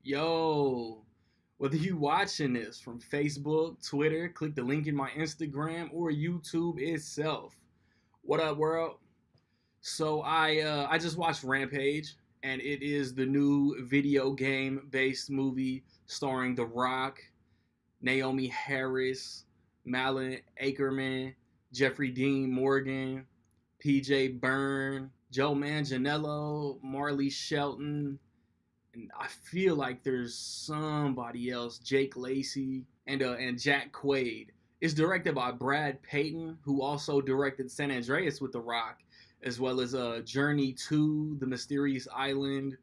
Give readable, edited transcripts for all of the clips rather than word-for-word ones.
Yo, whether you watching this from Facebook, Twitter, click the link in my Instagram or YouTube itself. What up, world? So I just watched Rampage, and it is the new video game based movie starring The Rock, Naomi Harris, Malin Ackerman, Jeffrey Dean Morgan, PJ Byrne, Joe Manganiello, Marley Shelton, and I feel like there's somebody else, Jake Lacey and Jack Quaid. It's directed by Brad Payton, who also directed San Andreas with The Rock, as well as Journey 2, The Mysterious Island,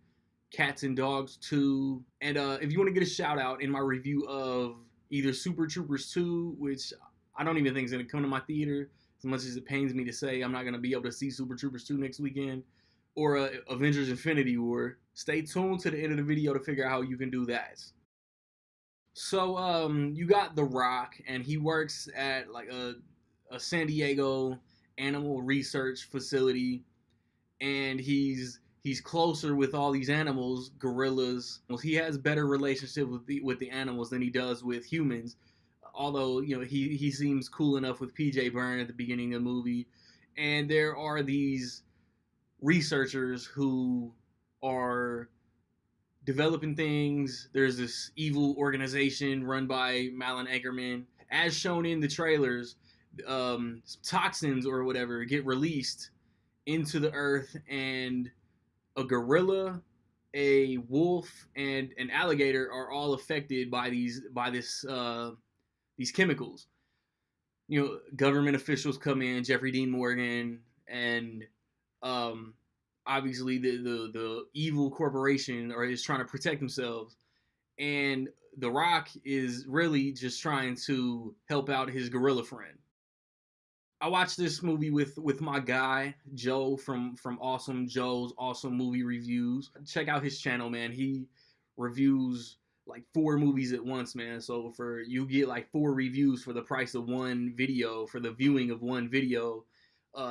Cats and Dogs 2. And if you want to get a shout out in my review of either Super Troopers 2, which I don't even think is going to come to my theater, as much as it pains me to say I'm not going to be able to see Super Troopers 2 next weekend, or Avengers Infinity War, stay tuned to the end of the video to figure out how you can do that. So you got The Rock, and he works at like a San Diego animal research facility, and he's closer with all these animals, gorillas. He has better relationship with the animals than he does with humans. Although he seems cool enough with PJ Byrne at the beginning of the movie, and there are these researchers who are developing things. There's this evil organization run by Malin Ackerman. As shown in the trailers, toxins or whatever get released into the earth, and a gorilla, a wolf, and an alligator are all affected by these chemicals. Government officials come in, Jeffrey Dean Morgan, and um, obviously the evil corporation is trying to protect themselves, and The Rock is really just trying to help out his gorilla friend. I watched this movie with my guy Joe from Awesome Joe's Awesome Movie Reviews. Check out his channel, man. He reviews like 4 movies at once, man. So for you get like 4 reviews for the price of one video, for the viewing of one video.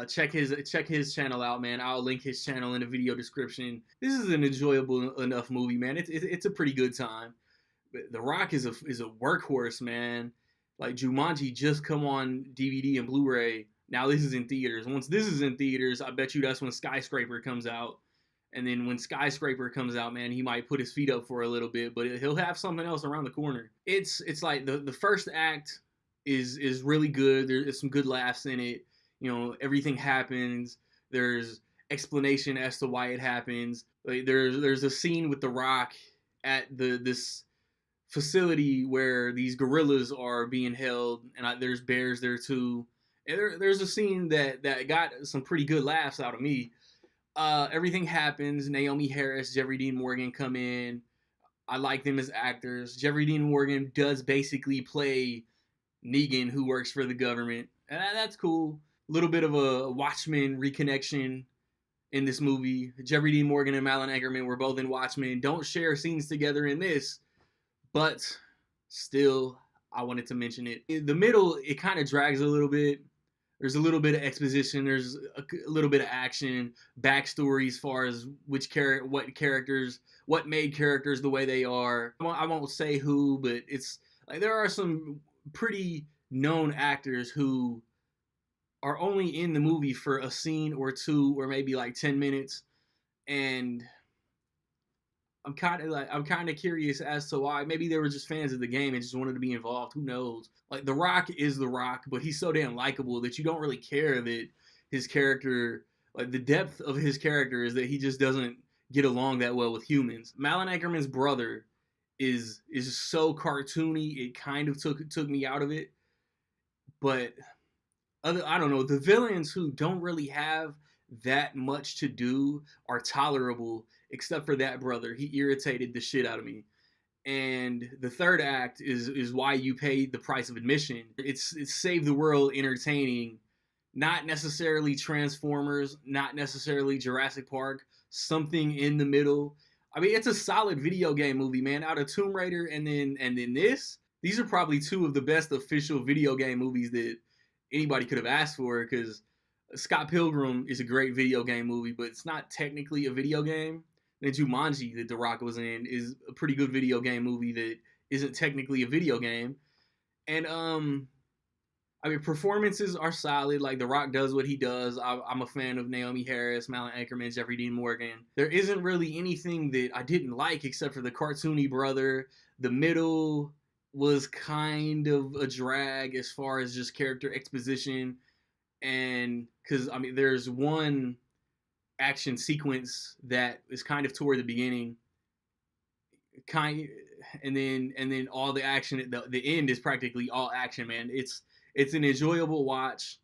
Check his channel out, man. I'll link his channel in the video description. This is an enjoyable enough movie, man. It's a pretty good time. But The Rock is a workhorse, man. Like Jumanji just come on DVD and Blu-ray. Now this is in theaters. Once this is in theaters, I bet you that's when Skyscraper comes out. And then when Skyscraper comes out, man, he might put his feet up for a little bit, but he'll have something else around the corner. It's like the first act is really good. There's some good laughs in it. Everything happens. There's explanation as to why it happens. Like there's a scene with The Rock at this facility where these gorillas are being held, and there's bears there too. And there's a scene that got some pretty good laughs out of me. Everything happens. Naomi Harris, Jeffrey Dean Morgan come in. I like them as actors. Jeffrey Dean Morgan does basically play Negan, who works for the government, and that's cool. A little bit of a Watchmen reconnection in this movie. Jeffrey Dean Morgan and Malin Ackerman were both in Watchmen. Don't share scenes together in this, but still, I wanted to mention it. In the middle, it kind of drags a little bit. There's a little bit of exposition. There's a little bit of action, backstory as far as what made characters the way they are. I won't say who, but it's like there are some pretty known actors who are only in the movie for a scene or two, or maybe like 10 minutes, and I'm kind of curious as to why. Maybe they were just fans of the game and just wanted to be involved. Who knows? Like The Rock is The Rock, but he's so damn likable that you don't really care that his character, like the depth of his character, is that he just doesn't get along that well with humans. Malin Ackerman's brother is so cartoony. It kind of took me out of it, but I don't know, the villains who don't really have that much to do are tolerable, except for that brother. He irritated the shit out of me. And the third act is why you pay the price of admission. It's Save the World entertaining, not necessarily Transformers, not necessarily Jurassic Park, something in the middle. I mean, it's a solid video game movie, man. Out of Tomb Raider and then this, these are probably 2 of the best official video game movies that anybody could have asked for, because Scott Pilgrim is a great video game movie, but it's not technically a video game. then Jumanji that The Rock was in is a pretty good video game movie that isn't technically a video game. And I mean, performances are solid. Like The Rock does what he does. I'm a fan of Naomi Harris, Malin Ankerman, Jeffrey Dean Morgan. There isn't really anything that I didn't like except for the cartoony brother. The middle was kind of a drag as far as just character exposition, and because I mean, there's one action sequence that is kind of toward the beginning, kind, and then all the action at the end is practically all action, man. It's an enjoyable watch.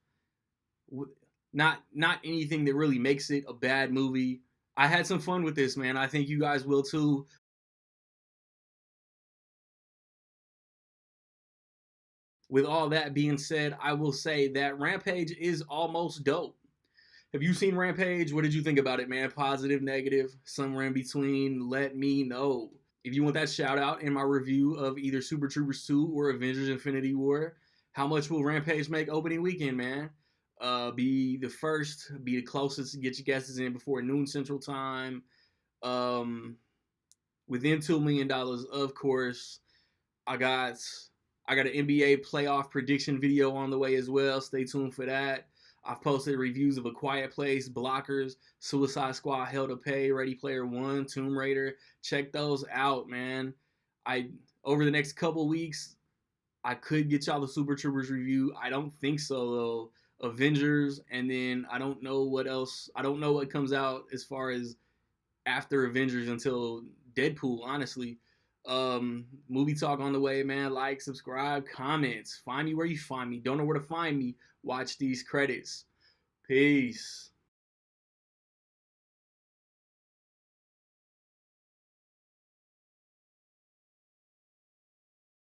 Not anything that really makes it a bad movie. I had some fun with this, man. I think you guys will too. With all that being said, I will say that Rampage is almost dope. Have you seen Rampage? What did you think about it, man? Positive, negative, somewhere in between? Let me know. If you want that shout out in my review of either Super Troopers 2 or Avengers Infinity War, how much will Rampage make opening weekend, man? Be the first, be the closest, get your guesses in before noon Central Time. Um, Within $2 million, of course. I got I got an NBA playoff prediction video on the way as well. Stay tuned for that. I've posted reviews of A Quiet Place, Blockers, Suicide Squad, Hell to Pay, Ready Player One, Tomb Raider. Check those out, man. I Over the next couple weeks, I could get y'all the Super Troopers review. I don't think so though. Avengers, and then I don't know what else. I don't know what comes out as far as after Avengers until Deadpool, honestly. Movie talk on the way, man. Like, subscribe, comments. Find me where you find me. Don't know where to find me. Watch these credits. Peace.